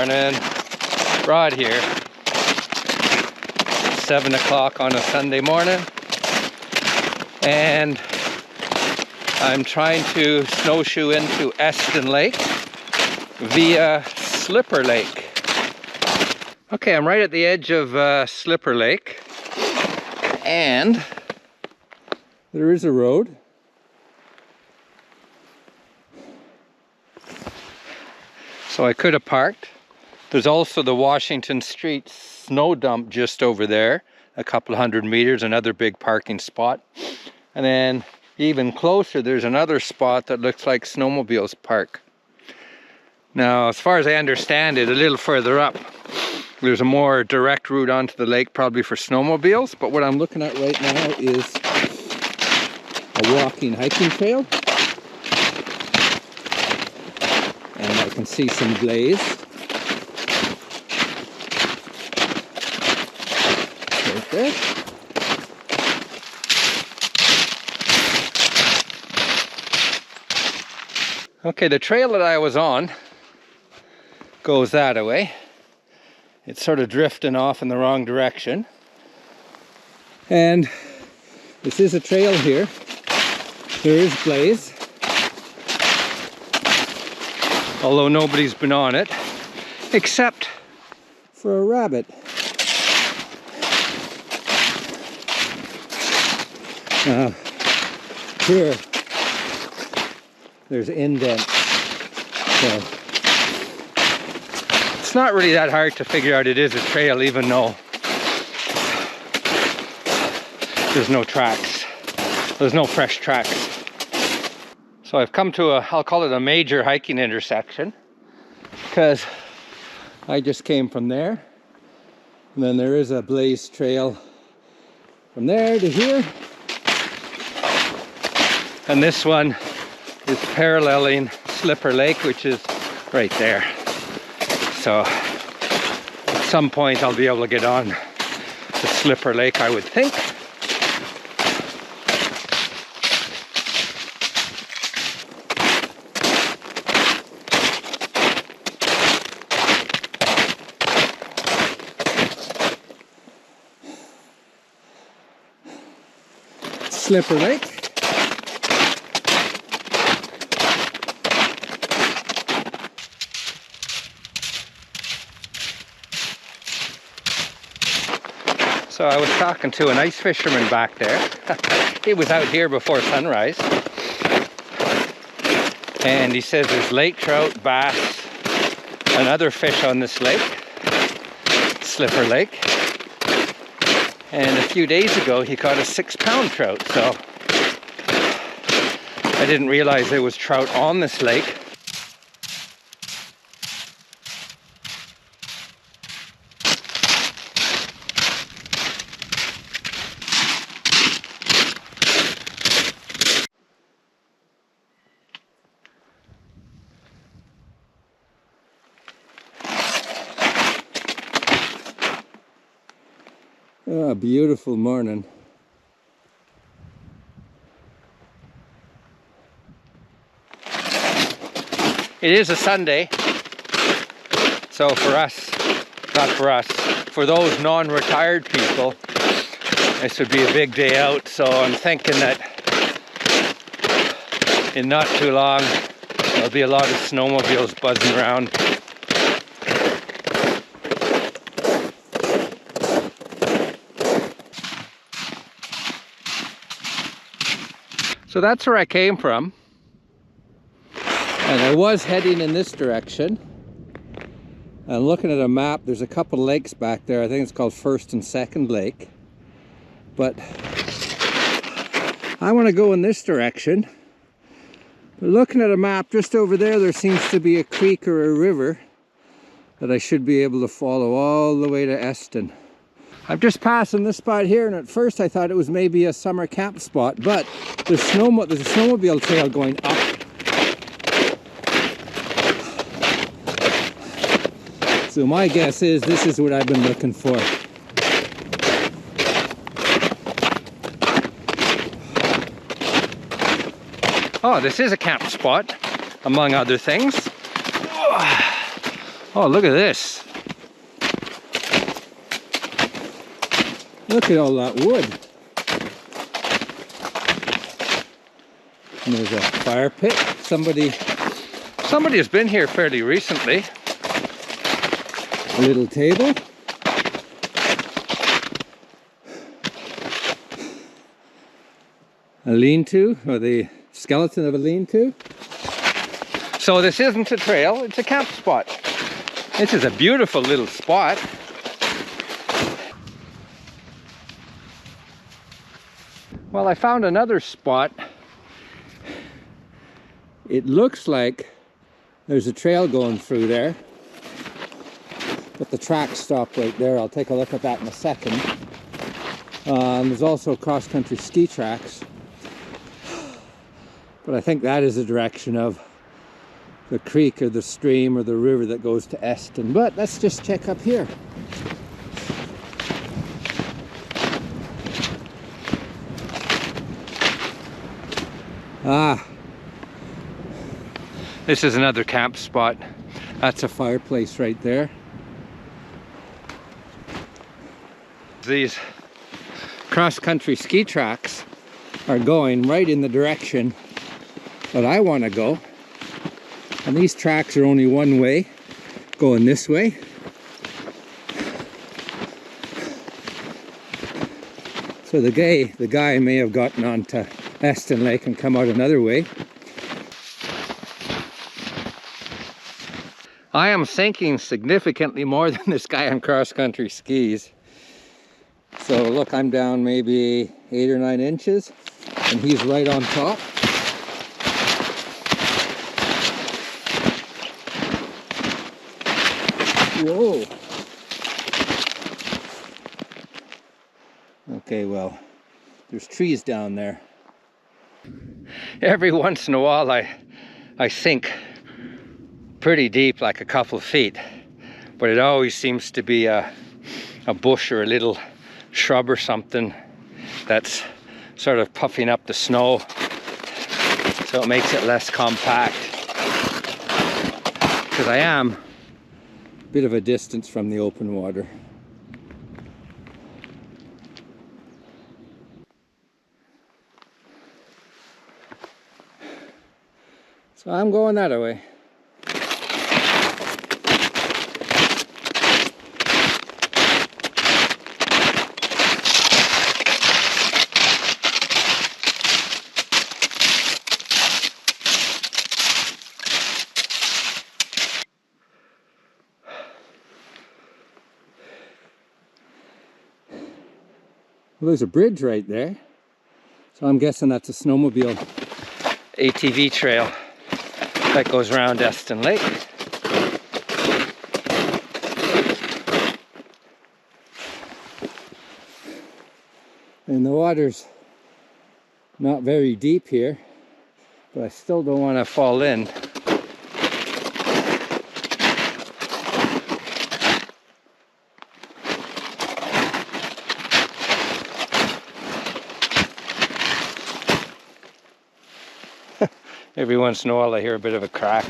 morning. Rod here. 7 o'clock on a Sunday morning. And I'm trying to snowshoe into Esten Lake via Slipper Lake. Okay, I'm right at the edge of Slipper Lake. And there is a road. So I could have parked. There's also the Washington Street snow dump just over there, a couple 100 meters, another big parking spot. And then even closer, there's another spot that looks like snowmobiles park. Now, as far as I understand it, a little further up, there's a more direct route onto the lake, probably for snowmobiles. But what I'm looking at right now is a walking hiking trail. And I can see some blaze. Right there. Okay, the trail that I was on goes that way. It's sort of drifting off in the wrong direction. And this is a trail here. There is blaze. Although nobody's been on it, except for a rabbit. Here, there's indents. So it's not really that hard to figure out it is a trail, even though there's no tracks. There's no fresh tracks. So I've come to I'll call it a major hiking intersection, because I just came from there. And then there is a blaze trail from there to here. And this one is paralleling Slipper Lake, which is right there. So at some point I'll be able to get on to Slipper Lake, I would think. Slipper Lake. So I was talking to an ice fisherman back there. He was out here before sunrise. And he says there's lake trout, bass, and other fish on this lake, Slipper Lake. And a few days ago he caught a 6-pound trout, so I didn't realize there was trout on this lake. Oh, beautiful morning. It is a Sunday, so for us, not for us, for those non-retired people, this would be a big day out. So I'm thinking that in not too long, there'll be a lot of snowmobiles buzzing around. So that's where I came from, and I was heading in this direction. And looking at a map, there's a couple of lakes back there. I think it's called First and Second Lake. But I want to go in this direction. But looking at a map just over there, there seems to be a creek or a river that I should be able to follow all the way to Esten. I'm just passing this spot here, and at first I thought it was maybe a summer camp spot, but there's a snowmobile trail going up. So my guess is this is what I've been looking for. Oh, this is a camp spot, among other things. Oh, look at this. Look at all that wood. And there's a fire pit. Somebody has been here fairly recently. A little table. A lean-to, or the skeleton of a lean-to. So this isn't a trail, it's a camp spot. This is a beautiful little spot. Well, I found another spot. It looks like there's a trail going through there, but the tracks stop right there. I'll take a look at that in a second. There's also cross-country ski tracks, but I think that is the direction of the creek or the stream or the river that goes to Esten. But let's just check up here. Ah, This is another camp spot. that's a fireplace right there. These Cross-country ski tracks are going right in the direction that I want to go. And these tracks are only one way, going this way. So the guy may have gotten onto Esten Lake and come out another way. I am sinking significantly more than this guy on cross-country skis. So look, I'm down maybe 8 or 9 inches, and he's right on top. Whoa. Okay, well, there's trees down there. Every once in a while I sink pretty deep, like a couple of feet, but it always seems to be a bush or a little shrub or something that's sort of puffing up the snow, so it makes it less compact, because I am a bit of a distance from the open water. So I'm going that way. Well, there's a bridge right there, so I'm guessing that's a snowmobile ATV trail that goes around Esten Lake. And the water's not very deep here, but I still don't want to fall in. Every once in a while I hear a bit of a crack.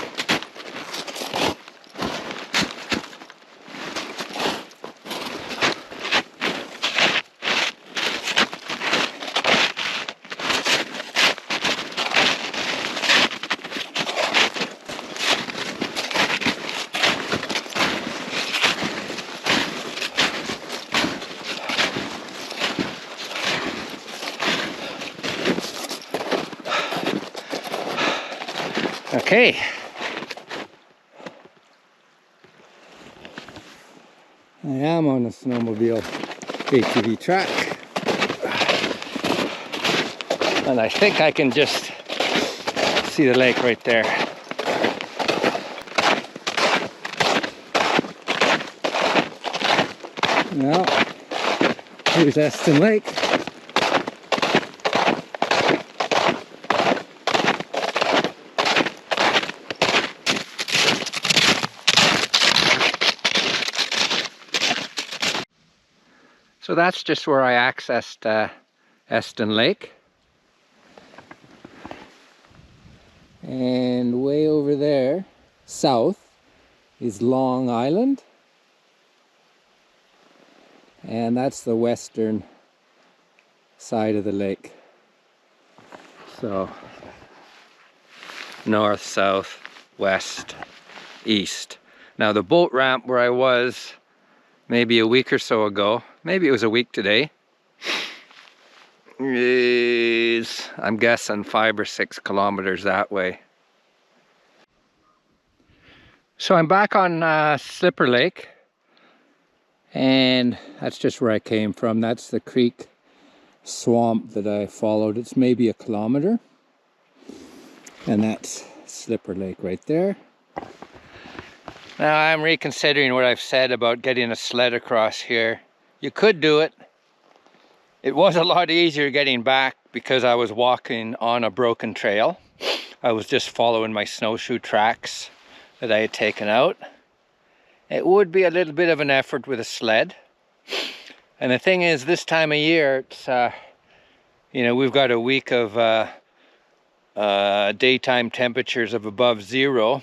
Okay. I am on a snowmobile ATV track. And I think I can just see the lake right there. Well, here's Esten Lake. So that's just where I accessed Esten Lake. And way over there, south, is Long Island. And that's the western side of the lake. So, north, south, west, east. Now the boat ramp where I was maybe a week or so ago, maybe it was a week today, is, I'm guessing, 5 or 6 kilometers that way. So I'm back on Slipper Lake, and that's just where I came from. That's the creek swamp that I followed. It's maybe a kilometer, and that's Slipper Lake right there. Now I'm reconsidering what I've said about getting a sled across here. You could do it. It was a lot easier getting back because I was walking on a broken trail. I was just following my snowshoe tracks that I had taken out. It would be a little bit of an effort with a sled. And the thing is, this time of year, it's, you know, we've got a week of daytime temperatures of above 0.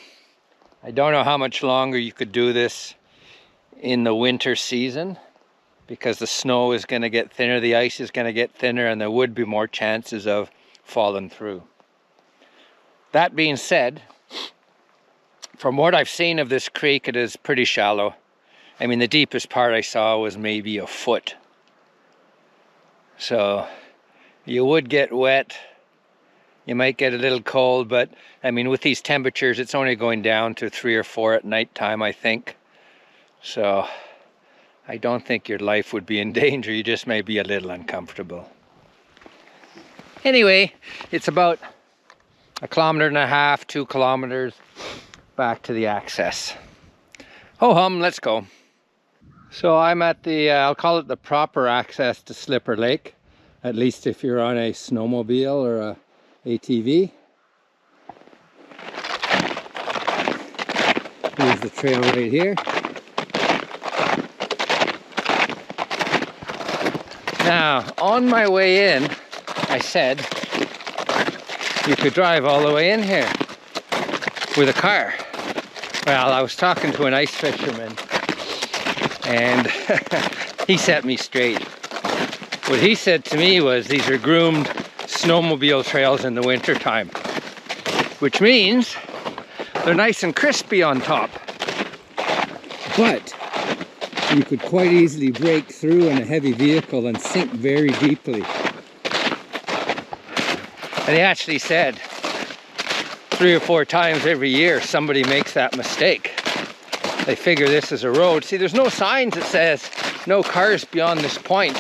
I don't know how much longer you could do this in the winter season, because the snow is going to get thinner, the ice is going to get thinner, and there would be more chances of falling through. That being said, from what I've seen of this creek, it is pretty shallow. I mean, the deepest part I saw was maybe a foot. So you would get wet. You might get a little cold, but I mean, with these temperatures, it's only going down to 3 or 4 at night time, I think. So I don't think your life would be in danger. You just may be a little uncomfortable. Anyway, it's about 1.5 kilometers, 2 kilometers back to the access. Ho hum, let's go. So I'm at the, I'll call it the proper access to Slipper Lake, at least if you're on a snowmobile or a ATV. Here's the trail right here. Now, on my way in, I said you could drive all the way in here with a car. Well, I was talking to an ice fisherman, and he set me straight. What he said to me was these are groomed snowmobile trails in the winter time, which means they're nice and crispy on top. But you could quite easily break through in a heavy vehicle and sink very deeply. And he actually said 3 or 4 times every year somebody makes that mistake. They figure this is a road. See, there's no signs that says no cars beyond this point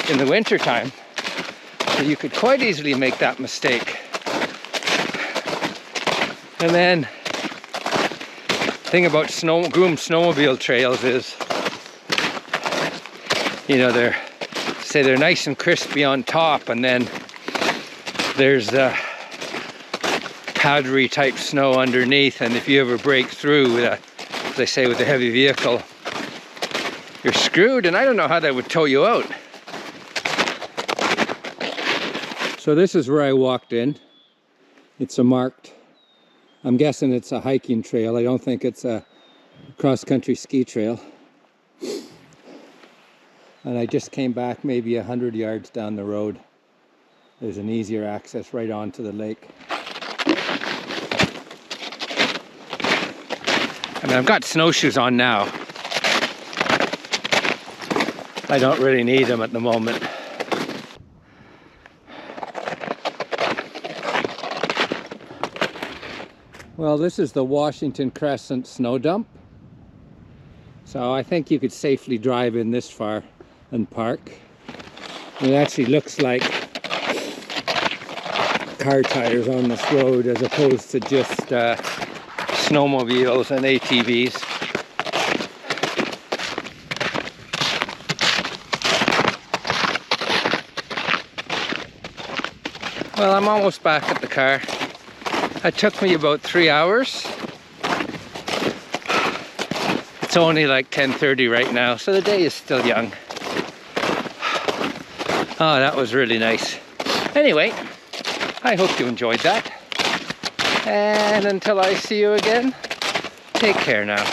in the winter time. So you could quite easily make that mistake. And then the thing about groomed snowmobile trails is, you know, they're nice and crispy on top, and then there's powdery type snow underneath, and if you ever break through with a, as they say, with a heavy vehicle, you're screwed, and I don't know how that would tow you out. So this is where I walked in. It's a marked, I'm guessing it's a hiking trail. I don't think it's a cross-country ski trail. And I just came back maybe 100 yards down the road. There's an easier access right onto the lake. I mean, I've got snowshoes on now. I don't really need them at the moment. Well, this is the Washington Crescent snow dump. So I think you could safely drive in this far and park. It actually looks like car tires on this road as opposed to just Snowmobiles and ATVs. Well, I'm almost back at the car. It took me about 3 hours. It's only like 10:30 right now, so the day is still young. Oh, that was really nice. Anyway, I hope you enjoyed that. And until I see you again, take care now.